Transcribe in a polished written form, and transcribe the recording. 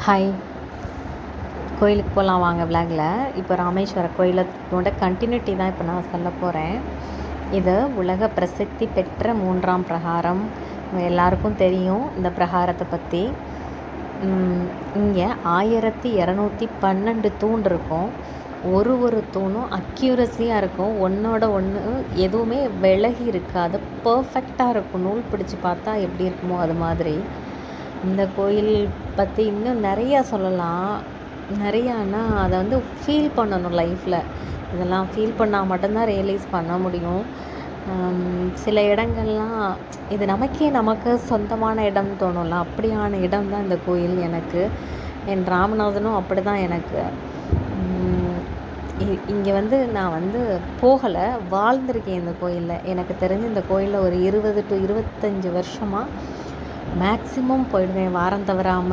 Hi, கோயிலுக்கு போகலாம் வாங்க விலாகில். இப்போ ராமேஸ்வர கோயிலோட கண்டினியூட்டி தான் இப்போ நான் சொல்ல போகிறேன். இது உலக பிரசித்தி பெற்ற 3ஆம் பிரகாரம். எல்லாருக்கும் தெரியும் இந்த பிரகாரத்தை பற்றி. இங்கே 1212 தூண் இருக்கும். ஒரு தூணும் அக்யூரஸியாக இருக்கும். ஒன்றோட ஒன்று எதுவுமே விலகி இருக்காது, பர்ஃபெக்டாக இருக்கும். நூல் பிடிச்சி பார்த்தா எப்படி இருக்குமோ அது மாதிரி. இந்த கோயில் பற்றி இன்னும் நிறையா சொல்லலாம். நிறையானா அதை வந்து ஃபீல் பண்ணணும் லைஃப்பில். இதெல்லாம் ஃபீல் பண்ணால் மட்டும்தான் ரியலைஸ் பண்ண முடியும். சில இடங்கள்லாம் இது நமக்கு சொந்தமான இடம்னு தோணும்ல, அப்படியான இடம் தான் இந்த கோயில் எனக்கு. என் ராமநாதனும் அப்படி தான் எனக்கு. இங்கே வந்து நான் வந்து போகலை, வாழ்ந்திருக்கேன் இந்த கோயிலில். எனக்கு தெரிஞ்சு இந்த கோயிலில் ஒரு 20 to 25 வருஷமாக மேக்ஸிமம் போயிடுவேன், வாரம் தவறாமல்.